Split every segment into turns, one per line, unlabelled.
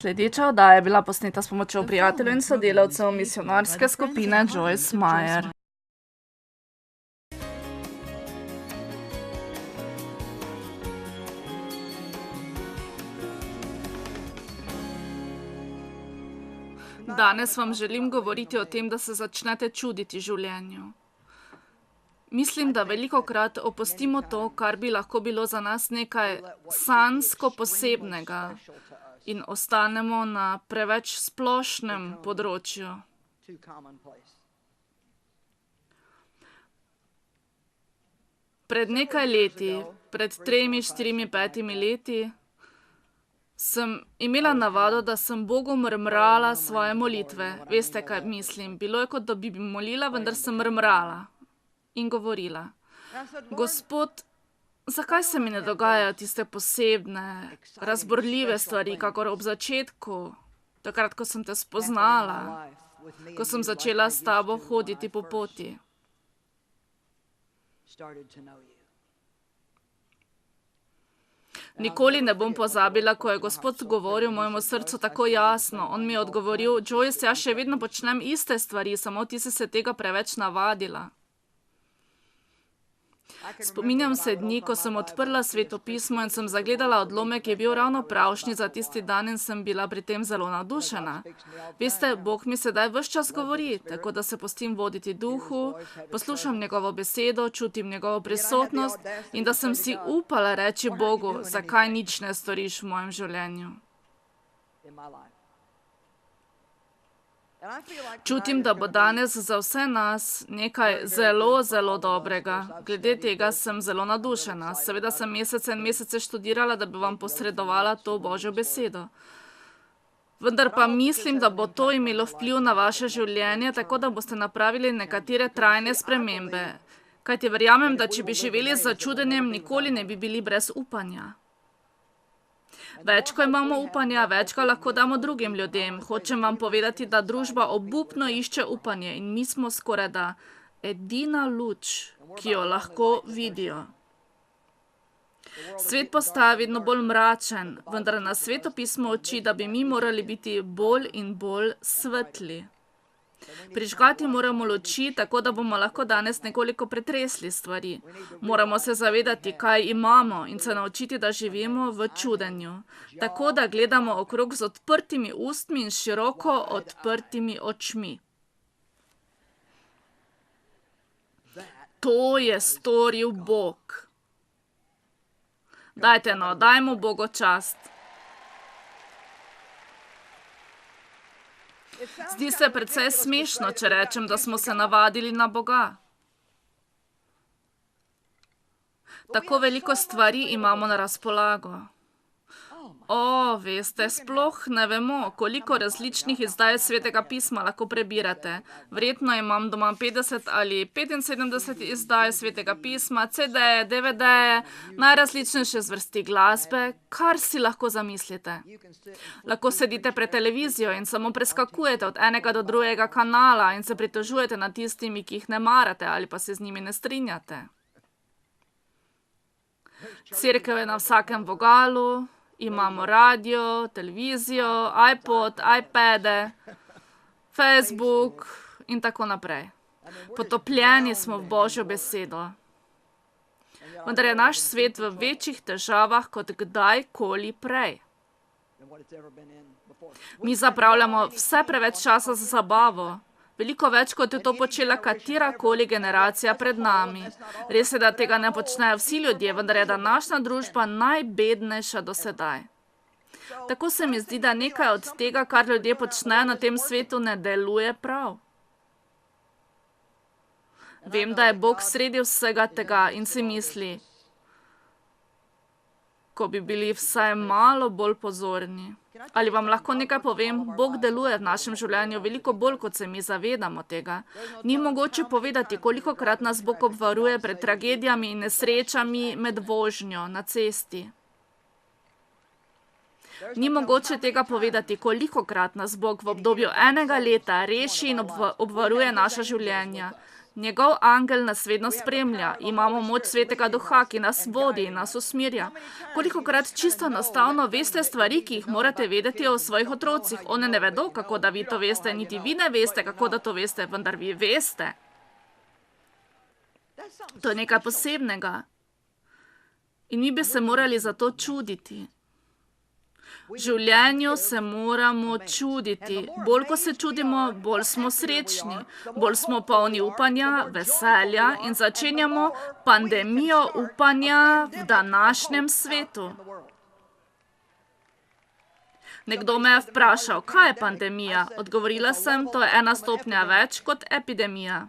Sledeča oddaja je bila posneta s pomočjo prijateljev in sodelavcev misionarske skupine Joyce Meyer. Danes vam želim govoriti o tem, da se začnete čuditi življenju. Mislim, da velikokrat opustimo to, kar bi lahko bilo za nas nekaj sanjsko posebnega in ostanemo na preveč splošnem področju. Pred nekaj leti, pred 3, 4, 5 leti, sem imela navado, da sem Bogu mrmrala svoje molitve. Veste, kaj mislim? Bilo je, kot da bi molila, vendar sem mrmrala in govorila: Gospod, zakaj se mi ne dogajajo tiste posebne, razborljive stvari, kakor ob začetku, takrat, ko sem te spoznala, ko sem začela s tabo hoditi po poti? Nikoli ne bom pozabila, ko je Gospod govoril mojemu srcu tako jasno. On mi je odgovoril: Joyce, jaz še vedno počnem iste stvari, samo ti si se tega preveč navadila. Spominjam se dni, ko sem odprla Sveto pismo in sem zagledala odlomek, ki je bil ravno pravšnji za tisti dan in sem bila pri tem zelo navdušena. Veste, Bog mi sedaj ves čas govori, tako da se pustim voditi duhu, poslušam njegovo besedo, čutim njegovo prisotnost in da sem si upala reči Bogu, zakaj nič ne storiš v mojem življenju. Čutim, da bo danes za vse nas nekaj zelo, zelo dobrega. Glede tega sem zelo navdušena. Seveda sem mesece in mesece študirala, da bi vam posredovala to Božjo besedo. Vendar pa mislim, da bo to imelo vpliv na vaše življenje, tako da boste napravili nekatere trajne spremembe. Kajti verjamem, da če bi živeli z začudenjem, nikoli ne bi bili brez upanja. Več, ko imamo upanja, več ga lahko damo drugim ljudem. Hočem vam povedati, da družba obupno išče upanje in mi smo skorajda edina luč, ki jo lahko vidijo. Svet postaja vedno bolj mračen, vendar nas Sveto pismo uči, da bi mi morali biti bolj in bolj svetli. Prižgati moramo luči, tako da bomo lahko danes nekoliko pretresli stvari. Moramo se zavedati, kaj imamo in se naučiti, da živimo v čudenju. Tako da gledamo okrog z odprtimi ustmi in široko odprtimi očmi. To je storil Bog. Dajte no, dajmo Bogu čast. Zdi se precej smešno, če rečem, da smo se navadili na Boga. Tako veliko stvari imamo na razpolago. Veste, sploh ne vemo, koliko različnih izdaj Svetega pisma lahko prebirate. Verjetno imam doma 50 ali 75 izdaj Svetega pisma, CD-je, DVD-je, najrazličnejše zvrsti glasbe, kar si lahko zamislite. Lahko sedite pred televizijo in samo preskakujete od enega do drugega kanala in se pritožujete nad tistimi, ki jih ne marate ali pa se z njimi ne strinjate. Cerkev je na vsakem vogalu. Imamo radio, televizijo, iPod, iPade, Facebook in tako naprej. Potopljeni smo v Božjo besedo. Vendar je naš svet v večjih težavah kot kdajkoli prej. Mi zapravljamo vse preveč časa za zabavo. Veliko več, kot je to počela katerakoli generacija pred nami. Res je, da tega ne počnejo vsi ljudje, vendar je današnja družba najbednejša do sedaj. Tako se mi zdi, da nekaj od tega, kar ljudje počnejo na tem svetu, ne deluje prav. Vem, da je Bog sredi vsega tega in si misli, ko bi bili vsaj malo bolj pozorni. Ali vam lahko nekaj povem? Bog deluje v našem življenju veliko bolj, kot se mi zavedamo tega. Ni mogoče povedati, kolikokrat nas Bog obvaruje pred tragedijami in nesrečami med vožnjo na cesti. Ni mogoče tega povedati, kolikokrat nas Bog v obdobju enega leta reši in obvaruje naša življenja. Njegov angel nas vedno spremlja. Imamo moč Svetega Duha, ki nas vodi in nas usmerja. Kolikokrat čisto enostavno veste stvari, ki jih morate vedeti o svojih otrocih. One ne vedo, kako da vi to veste, niti vi ne veste, kako da to veste, vendar vi veste. To je nekaj posebnega. In mi bi se morali za to čuditi. V življenju se moramo čuditi. Bolj, ko se čudimo, bolj smo srečni, bolj smo polni upanja, veselja in začenjamo pandemijo upanja v današnjem svetu. Nekdo me je vprašal, kaj je pandemija? Odgovorila sem, to je 1 stopnja več kot epidemija.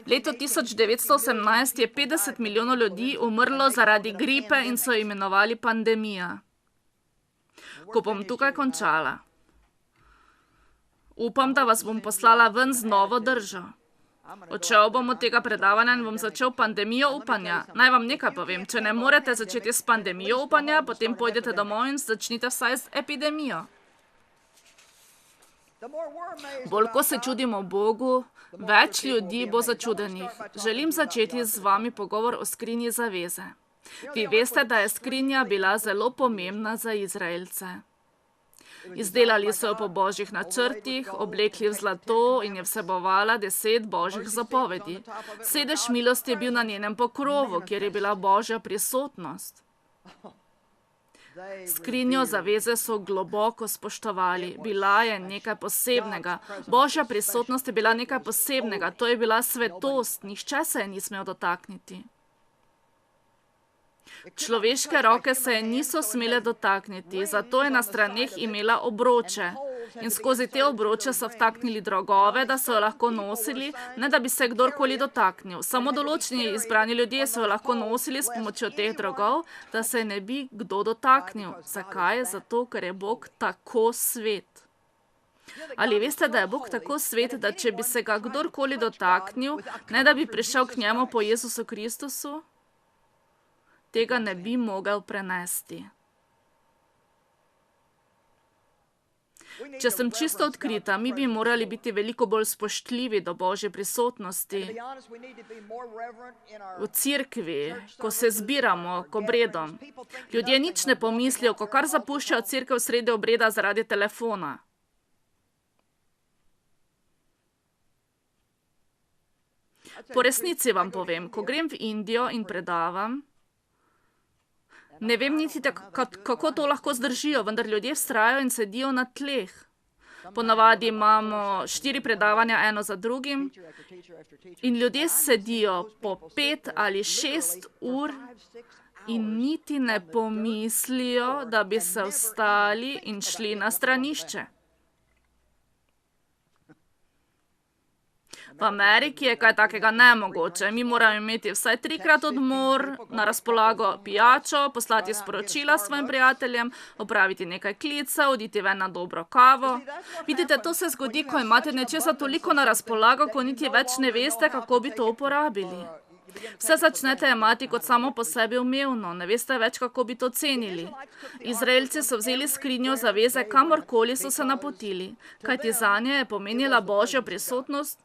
Leto 1918 je 50 milijonov ljudi umrlo zaradi gripe in so jo imenovali pandemija. Ko bom tukaj končala, upam, da vas bom poslala ven z novo držo. Odšel bom od tega predavanja in bom začel pandemijo upanja. Naj vam nekaj povem, če ne morete začeti s pandemijo upanja, potem pojdete domov in začnite vsaj z epidemijo. Bolj, ko se čudimo Bogu, več ljudi bo začudenih. Želim začeti z vami pogovor o skrinji zaveze. Vi veste, da je skrinja bila zelo pomembna za Izraelce. Izdelali so jo po božjih načrtih, oblekli v zlato in je vsebovala 10 božjih zapovedi. Sedež milosti je bil na njenem pokrovu, kjer je bila božja prisotnost. Skrinjo zaveze so globoko spoštovali. Bila je nekaj posebnega. Božja prisotnost je bila nekaj posebnega. To je bila svetost. Nihče se je ni smel dotakniti. Človeške roke se je niso smele dotakniti, zato je na straneh imela obroče. In skozi te obroče so vtaknili drogove, da so jo lahko nosili, ne da bi se kdorkoli dotaknil. Samo določeni izbrani ljudje so jo lahko nosili s pomočjo teh drogov, da se ne bi kdo dotaknil. Zakaj? Zato, ker je Bog tako svet. Ali veste, da je Bog tako svet, da če bi se ga kdorkoli dotaknil, ne da bi prišel k njemu po Jezusu Kristusu, tega ne bi mogel prenesti. Če sem čisto odkrita, mi bi morali biti veliko bolj spoštljivi do Božje prisotnosti v cerkvi, ko se zbiramo k obredom. Ljudje nič ne pomislijo, ko kar zapuščajo cerkev sredi obreda zaradi telefona. Po resnici vam povem, ko grem v Indijo in predavam, ne vem niti, kako to lahko zdržijo, vendar ljudje vztrajajo in sedijo na tleh. Ponavadi imamo 4 predavanja, eno za drugim, in ljudje sedijo po 5 ali 6 ur in niti ne pomislijo, da bi se vstali in šli na stranišče. V Ameriki je kaj takega nemogoče. Mi moramo imeti vsaj 3-krat odmor, na razpolago pijačo, poslati sporočila svojim prijateljem, opraviti nekaj klicev, oditi ven na dobro kavo. Vidite, to se zgodi, ko imate nečesa toliko na razpolago, ko niti več ne veste, kako bi to uporabili. Vse začnete jemati kot samo po sebi umevno, ne veste več, kako bi to cenili. Izraelci so vzeli skrinjo zaveze, kamorkoli so se napotili, kajti zanje je pomenila Božjo prisotnost.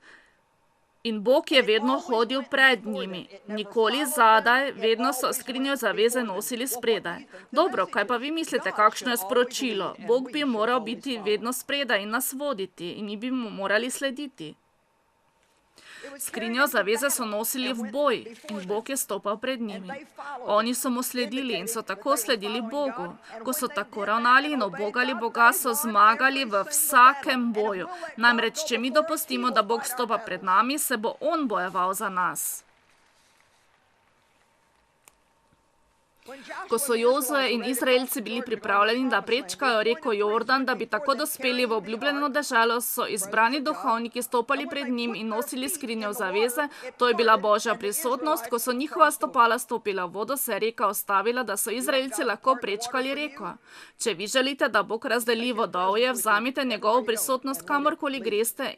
In Bog je vedno hodil pred njimi, nikoli zadaj, vedno so skrinjo zaveze nosili spredaj. Dobro, kaj pa vi mislite, kakšno je sporočilo? Bog bi moral biti vedno spredaj in nas voditi in mi bi mu morali slediti. Skrinjo zaveze so nosili v boj in Bog je stopal pred njimi. Oni so mu sledili in so tako sledili Bogu. Ko so tako ravnali in obogali Boga, so zmagali v vsakem boju. Namreč, če mi dopustimo, da Bog stopa pred nami, se bo on bojeval za nas. Ko so Jozue in Izraelci bili pripravljeni, da prečkajo reko Jordan, da bi tako dospeli v obljubljeno deželo, so izbrani duhovniki stopali pred njim in nosili skrinjo zaveze. To je bila Božja prisotnost. Ko so njihova stopala stopila v vodo, se je reka ustavila, da so Izraelci lahko prečkali reko. Če vi želite, da Bog razdeli vodovje, vzamite njegovo prisotnost kamorkoli greste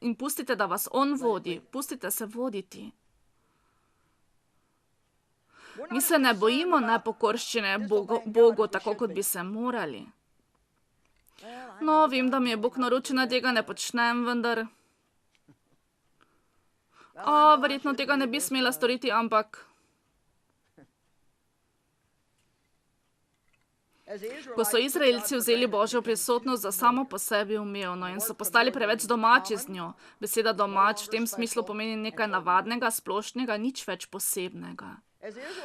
in pustite, da vas on vodi. Pustite se voditi. Mi se ne bojimo nepokorščine Bogu, tako kot bi se morali. No, vem, da mi je Bog naročil, da tega ne počnem, vendar Verjetno tega ne bi smela storiti, ampak ko so Izraelci vzeli Božjo prisotnost za samo po sebi umevno in so postali preveč domači z njo, beseda domač v tem smislu pomeni nekaj navadnega, splošnega, nič več posebnega.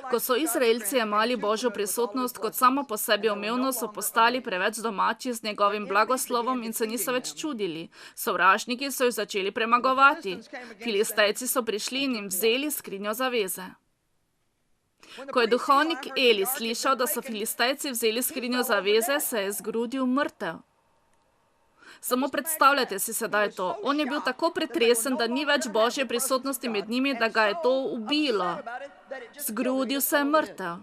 Ko so Izraelci jemali Božjo prisotnost kot samo po sebi umevno, so postali preveč domači z njegovim blagoslovom in se niso več čudili. Sovražniki so jih začeli premagovati. Filistejci so prišli in jim vzeli skrinjo zaveze. Ko je duhovnik Eli slišal, da so Filistejci vzeli skrinjo zaveze, se je zgrudil mrtev. Samo predstavljajte si sedaj to. On je bil tako pretresen, da ni več Božje prisotnosti med njimi, da ga je to ubilo. Zgrudil se je mrtev.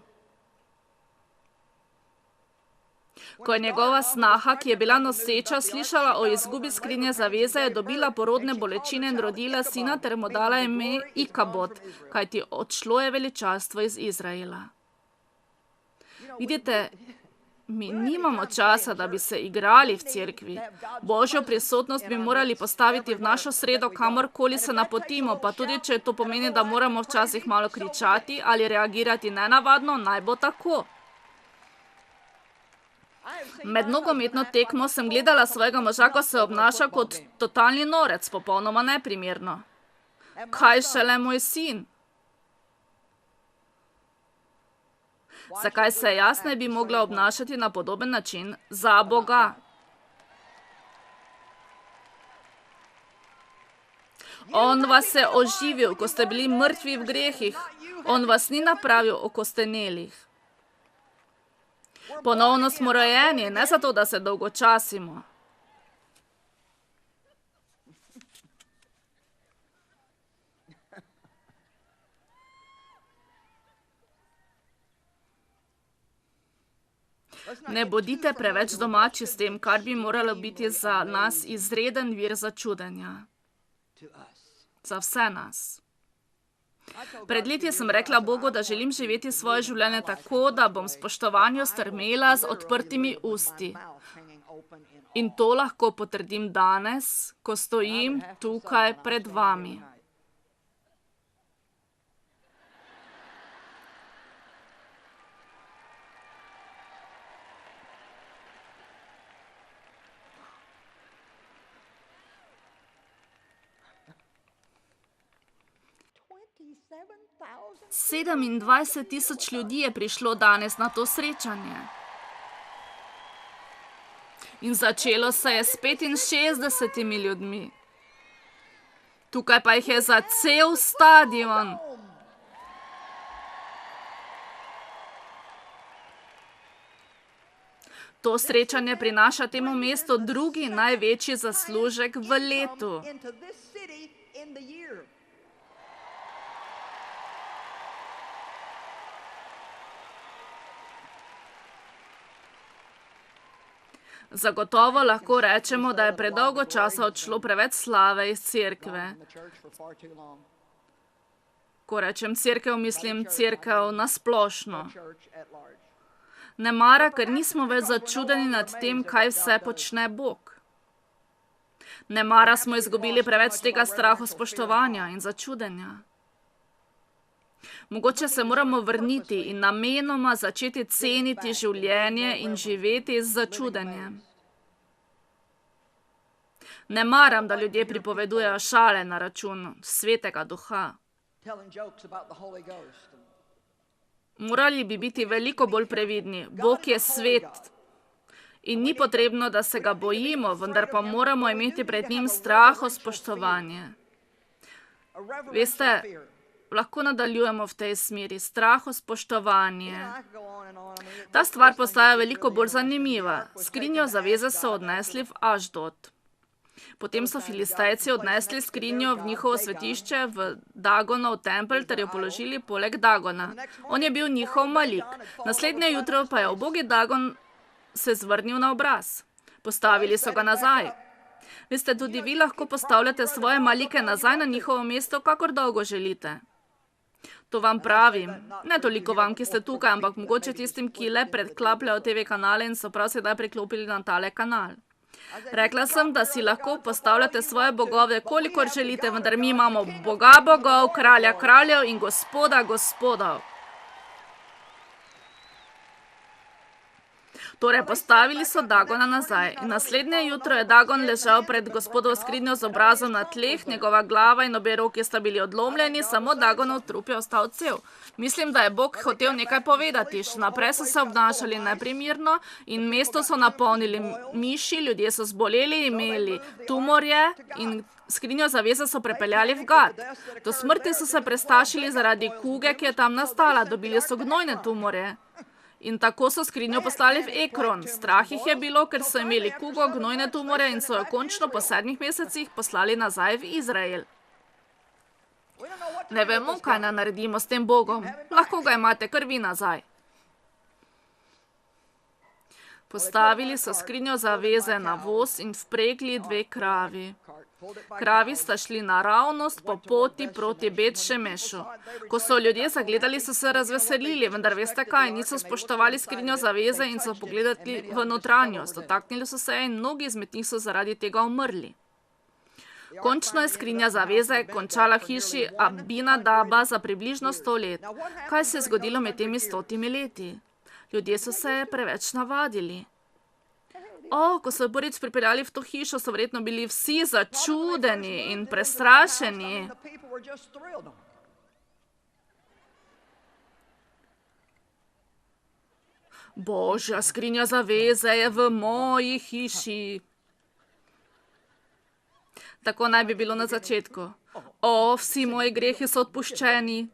Ko je njegova snaha, ki je bila noseča, slišala o izgubi skrinje zaveze, je dobila porodne bolečine in rodila sina ter mu dala ime Ikabod, kajti odšlo je veličastvo iz Izraela. Vidite, mi nimamo časa, da bi se igrali v cerkvi. Božjo prisotnost bi morali postaviti v našo sredo, kamorkoli se napotimo, pa tudi, če to pomeni, da moramo včasih malo kričati ali reagirati nenavadno, naj bo tako. Med nogometno tekmo sem gledala svojega moža, ko se obnaša kot totalni norec, popolnoma neprimerno. Kaj šele moj sin? Zakaj se jaz ne bi mogla obnašati na podoben način za Boga? On vas je oživil, ko ste bili mrtvi v grehih. On vas ni napravil okostenelih. Ponovno smo rojeni, ne zato, da se dolgočasimo. Ne bodite preveč domači s tem, kar bi moralo biti za nas izreden vir začudenja. Za vse nas. Pred leti sem rekla Bogu, da želim živeti svoje življenje tako, da bom spoštovanju strmela z odprtimi usti. In to lahko potrdim danes, ko stojim tukaj pred vami.
$27,000.
27,000 ljudi je prišlo danes na to srečanje. In začelo se je s 65 ljudmi. Tukaj pa jih je za cel stadion. To srečanje prinaša temu mestu drugi največji zaslužek v letu. Zagotovo lahko rečemo, da je predolgo časa odšlo preveč slave iz cerkve. Ko rečem cerkev, mislim cerkev nasplošno. Ne mara, ker nismo več začudeni nad tem, kaj vse počne Bog. Ne mara smo izgubili preveč tega strahospoštovanja in začudenja. Mogoče se moramo vrniti in namenoma začeti ceniti življenje in živeti z začudenjem. Ne maram, da ljudje pripovedujejo šale na račun Svetega Duha. Morali bi biti veliko bolj previdni. Bog je svet in ni potrebno, da se ga bojimo, vendar pa moramo imeti pred njim strahospoštovanje. Veste, lahko nadaljujemo v tej smeri. Strahospoštovanje. Ta stvar postaja veliko bolj zanimiva. Skrinjo zaveze so odnesli v Ašdod. Potem so Filistejci odnesli skrinjo v njihovo svetišče v Dagonov tempelj ter jo položili poleg Dagona. On je bil njihov malik. Naslednje jutro pa je ubogi Dagon se zvrnil na obraz. Postavili so ga nazaj. Veste, tudi vi lahko postavljate svoje malike nazaj na njihovo mesto, kakor dolgo želite. To vam pravim. Ne toliko vam, ki ste tukaj, ampak mogoče tistim, ki le predklapljajo TV kanale in so prav sedaj priklopili na tale kanal. Rekla sem, da si lahko postavljate svoje bogove, kolikor želite, vendar mi imamo Boga bogov, kralja kraljev in Gospoda gospodov. Torej, postavili so Dagona nazaj in naslednje jutro je Dagon ležal pred Gospodovo skrinjo z obrazom na tleh, njegova glava in obe roki sta bili odlomljeni, samo Dagonov trup je ostal cel. Mislim, da je Bog hotel nekaj povedati. Še naprej so se obnašali neprimerno in mesto so napolnili miši, ljudje so zboleli, imeli tumorje in skrinjo zaveze so prepeljali v Gat. Do smrti so se prestašili zaradi kuge, ki je tam nastala, dobili so gnojne tumorje. In tako so skrinjo poslali v Ekron. Strah jih je bilo, ker so imeli kugo, gnojne tumore in so jo končno po 7 mesecih poslali nazaj v Izrael. Ne vemo, kaj naj naredimo s tem Bogom. Lahko ga imate kar vi nazaj. Postavili so skrinjo zaveze na voz in vpregli 2 kravi. Kravi sta šli naravnost po poti proti Bet Šemešu. Ko so ljudje zagledali, so se razveselili, vendar veste kaj, niso spoštovali skrinjo zaveze in so pogledali v notranjost. Dotaknili so se in mnogi izmed njih so zaradi tega umrli. Končno je skrinja zaveze končala v hiši Abinadaba za približno 100 let. Kaj se je zgodilo med temi 100 leti? Ljudje so se preveč navadili. Ko so prvič pripeljali v to hišo, so verjetno bili vsi začudeni in prestrašeni. Božja skrinja zaveze je v moji hiši. Tako naj bi bilo na začetku. Vsi moji grehi so odpuščeni.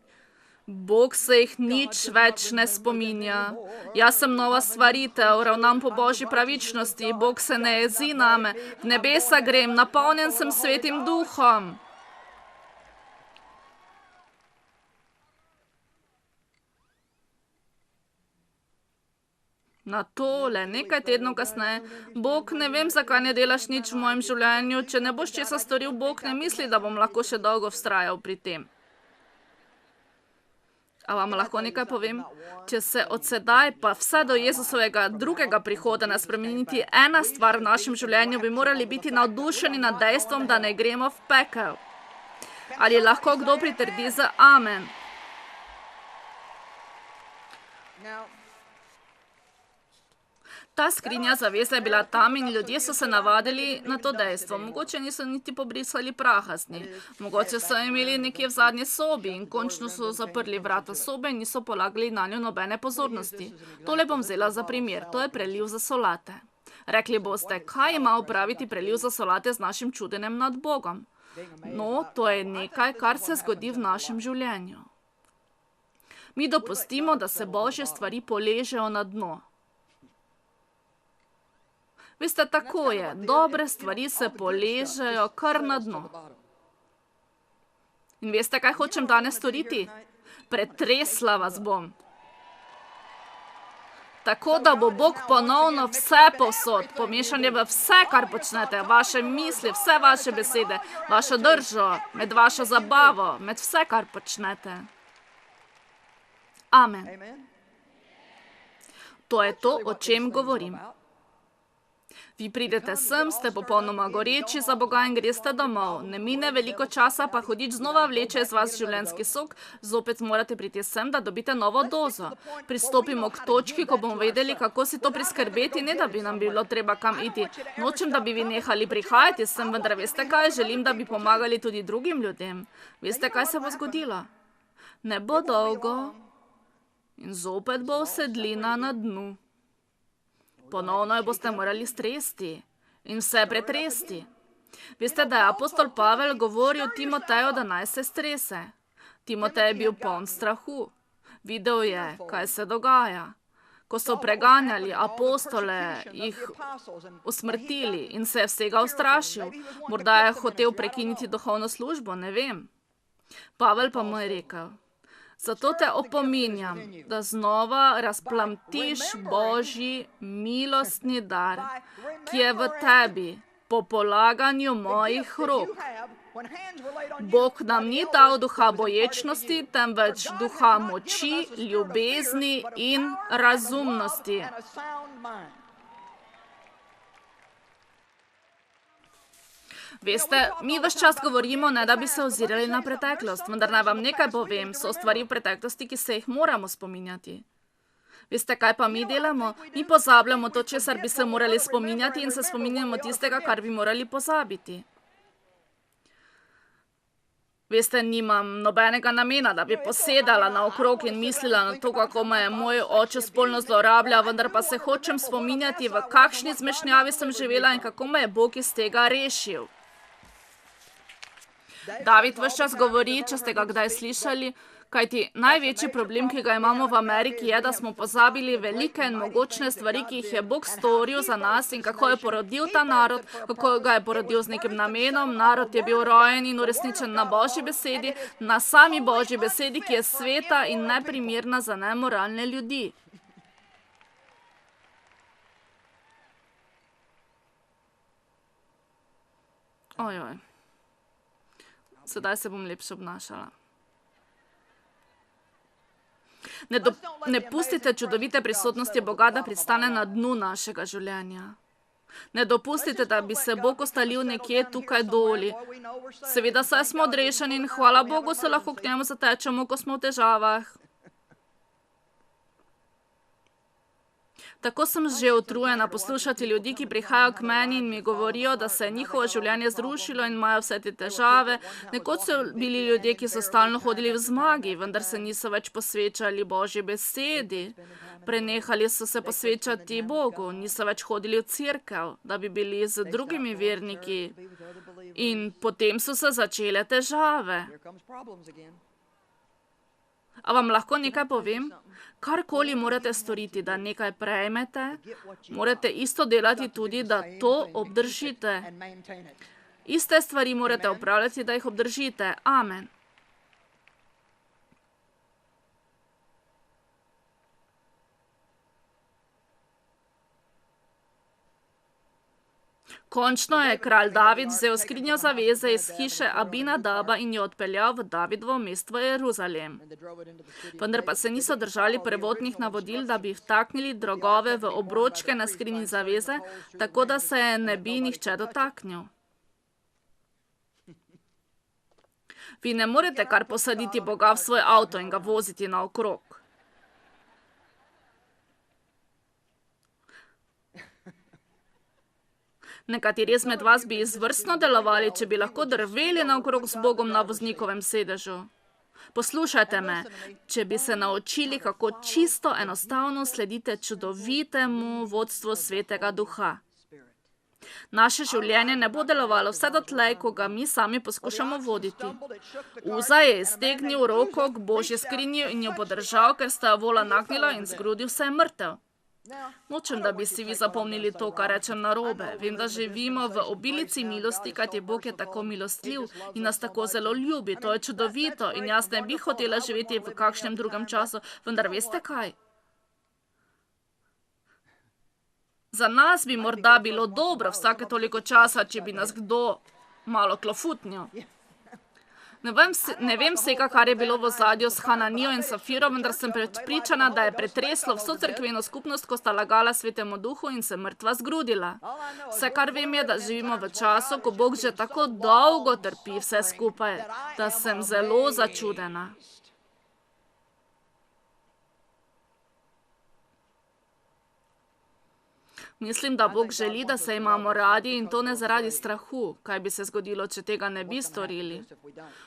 Bog se jih nič več ne spominja. Jaz sem nova stvaritev, ravnam po Božji pravičnosti, Bog se ne jezi name, v nebesa grem, napolnjen sem Svetim Duhom. Na tole, nekaj tednov kasneje, Bog, ne vem, zakaj ne delaš nič v mojem življenju, če ne boš česa storil, Bog ne misli, da bom lahko še dolgo vztrajal pri tem. A vam lahko nekaj povem? Če se od sedaj pa vse do Jezusovega drugega prihoda ne spremeniti ena stvar v našem življenju, bi morali biti navdušeni nad dejstvom, da ne gremo v pekel. Ali lahko kdo pritrdi z amen? Ta skrinja zaveze je bila tam in ljudje so se navadili na to dejstvo. Mogoče niso niti pobrisali praha z nje. Mogoče so imeli nekje v zadnji sobi in končno so zaprli vrata sobe in niso polagali na njo nobene pozornosti. Tole bom vzela za primer. To je preliv za solate. Rekli boste, kaj ima opraviti preliv za solate z našim čudenjem nad Bogom? No, to je nekaj, kar se zgodi v našem življenju. Mi dopustimo, da se Božje stvari poležejo na dno. Veste, tako je. Dobre stvari se poležejo kar na dno. In veste, kaj hočem danes storiti? Pretresla vas bom. Tako, da bo Bog ponovno vse povsod, pomešanje v vse, kar počnete, vaše misli, vse vaše besede, vašo držo, med vašo zabavo, med vse, kar počnete. Amen. To je to, o čem govorim. Vi pridete sem, ste popolnoma goreči za Boga in greste domov. Ne mine veliko časa, pa hudič znova vleče iz vas življenjski sok, zopet morate priti sem, da dobite novo dozo. Pristopimo k točki, ko bomo vedeli, kako si to priskrbeti, ne da bi nam bilo treba kam iti. Nočem, da bi vi nehali prihajati sem, vendar veste kaj, želim, da bi pomagali tudi drugim ljudem. Veste, kaj se bo zgodilo? Ne bo dolgo in zopet bo usedlina na dnu. Ponovno jo boste morali stresti in vse pretresti. Veste, da je apostol Pavel govoril Timoteju, da naj se strese. Timotej je bil poln strahu. Videl je, kaj se dogaja. Ko so preganjali apostole, jih usmrtili in se je vsega ustrašil. Morda je hotel prekiniti duhovno službo, ne vem. Pavel pa mu je rekel: zato te opominjam, da znova razplamtiš Božji milostni dar, ki je v tebi po polaganju mojih rok. Bog nam ni dal duha boječnosti, temveč duha moči, ljubezni in razumnosti. Veste, mi vse čas govorimo, ne da bi se ozirali na preteklost, vendar naj vam nekaj povem, so stvari v preteklosti, ki se jih moramo spominjati. Veste, kaj pa mi delamo? Mi pozabljamo to, česar bi se morali spominjati in se spominjamo tistega, kar bi morali pozabiti. Veste, nimam nobenega namena, da bi posedala naokrog in mislila na to, kako me je moj oče spolno zlorablja, vendar pa se hočem spominjati, v kakšni zmešnjavi sem živela in kako me je Bog iz tega rešil. David ves čas govori, če ste ga kdaj slišali, kajti največji problem, ki ga imamo v Ameriki, je, da smo pozabili velike in mogočne stvari, ki jih je Bog storil za nas in kako je porodil ta narod, kako ga je porodil z nekim namenom. Narod je bil rojen in uresničen na Božji besedi, na sami Božji besedi, ki je sveta in neprimerna za nemoralne ljudi. Ojoj. Sedaj se bom lepše obnašala. Ne pustite čudovite prisotnosti Boga, da pristane na dnu našega življenja. Ne dopustite, da bi se Bog ustalil nekje tukaj doli. Seveda, saj smo odrešeni in hvala Bogu se lahko k njemu zatečemo, ko smo v težavah. Tako sem že utrujena poslušati ljudi, ki prihajajo k meni in mi govorijo, da se je njihovo življenje zrušilo in imajo vse te težave. Nekoč so bili ljudje, ki so stalno hodili v zmagi, vendar se niso več posvečali Božji besedi. Prenehali so se posvečati Bogu, niso več hodili v cerkev, da bi bili z drugimi verniki. In potem so se začele težave. A vam lahko nekaj povem? Karkoli morate storiti, da nekaj prejmete, morate isto delati tudi, da to obdržite. Iste stvari morate opravljati, da jih obdržite. Amen. Končno je kralj David vzel skrinjo zaveze iz hiše Abinadaba in jo odpeljal v Davidovo mesto Jeruzalem. Vendar pa se niso držali prvotnih navodil, da bi vtaknili drogove v obročke na skrinji zaveze, tako da se ne bi nihče dotaknil. Vi ne morete kar posaditi Boga v svoj avto in ga voziti naokrog. Nekateri izmed vas bi izvrstno delovali, če bi lahko drveli naokrog z Bogom na voznikovem sedežu. Poslušajte me, če bi se naučili, kako čisto enostavno sledite čudovitemu vodstvu Svetega Duha. Naše življenje ne bo delovalo vse dotlej, ko ga mi sami poskušamo voditi. Uza je iztegnil roko k Božji skrinji in jo podržal, ker sta jo vola nagnila in zgrudil se je mrtev. Nočem, da bi si vi zapomnili to, kar rečem narobe. Vem, da živimo v obilici milosti, kajti Bog je tako milostljiv in nas tako zelo ljubi. To je čudovito in jaz ne bi hotela živeti v kakšnem drugem času, vendar veste kaj? Za nas bi morda bilo dobro vsake toliko časa, če bi nas kdo malo klofutnil. Ne vem vsega, kar je bilo v ozadju s Hananijo in Safiro, vendar sem prepričana, da je pretreslo vso cerkveno skupnost, ko sta lagala Svetemu Duhu in se mrtva zgrudila. Vse, kar vem, je, da živimo v času, ko Bog že tako dolgo trpi vse skupaj, da sem zelo začudena. Mislim, da Bog želi, da se imamo radi in to ne zaradi strahu, kaj bi se zgodilo, če tega ne bi storili.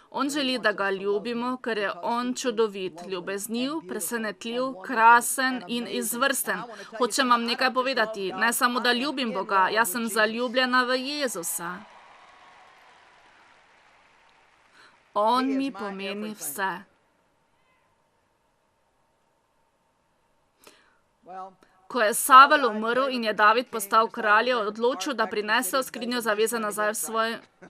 On želi, da ga ljubimo, ker je on čudovit, ljubezniv, presenetljiv, krasen in izvrsten. Hočem vam nekaj povedati, ne samo, da ljubim Boga, jaz sem zaljubljena v Jezusa. On mi pomeni vse. Ko je Savel umrl in je David postal kralj, je odločil, da prinese skrinjo zaveze nazaj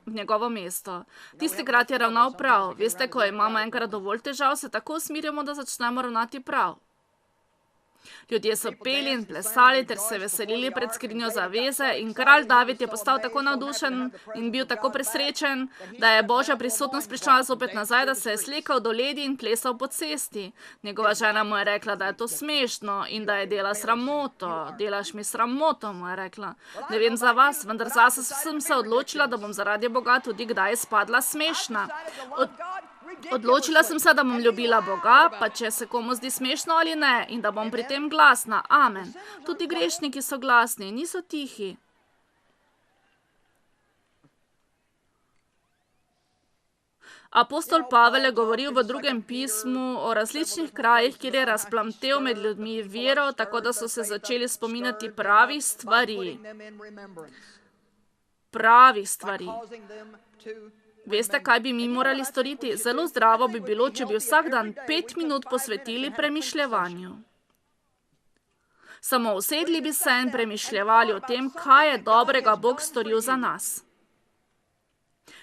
v njegovo mesto. Tistikrat je ravnal prav. Veste, ko imamo enkrat dovolj težav, se tako usmirjamo, da začnemo ravnati prav. Ljudje so peli in plesali ter se veselili pred skrinjo zaveze in kralj David je postal tako navdušen in bil tako presrečen, da je Božja prisotnost prišla zopet nazaj, da se je slikal do ledi in plesal po cesti. Njegova žena mu je rekla, da je to smešno in da je dela sramoto. Delaš mi sramoto, mu je rekla. Ne vem za vas, vendar zase sem se odločila, da bom zaradi Boga tudi kdaj spadla smešna. Odločila sem se, da bom ljubila Boga, pa če se komu zdi smešno ali ne, in da bom pri tem glasna. Amen. Tudi grešniki so glasni, niso tihi. Apostol Pavel je govoril v drugem pismu o različnih krajih, kjer je razplamtel med ljudmi vero, tako da so se začeli spominjati pravih stvari. Pravih stvari. Veste, kaj bi mi morali storiti? Zelo zdravo bi bilo, če bi vsak dan 5 minut posvetili premišljevanju. Samo usedli bi se in premišljevali o tem, kaj je dobrega Bog storil za nas.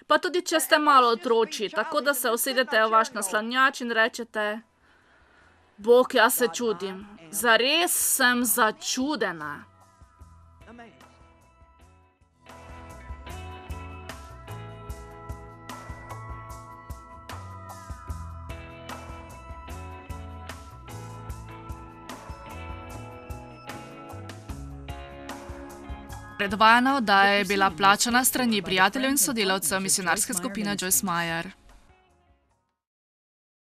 Pa tudi, če ste malo otroči, tako da se usedete v vaš naslanjač in rečete: Bog, jaz se čudim. Zares sem začudena. Predvajana oddaja je bila plačana s strani prijateljev in sodelavcev misijonarske skupine Joyce Meyer.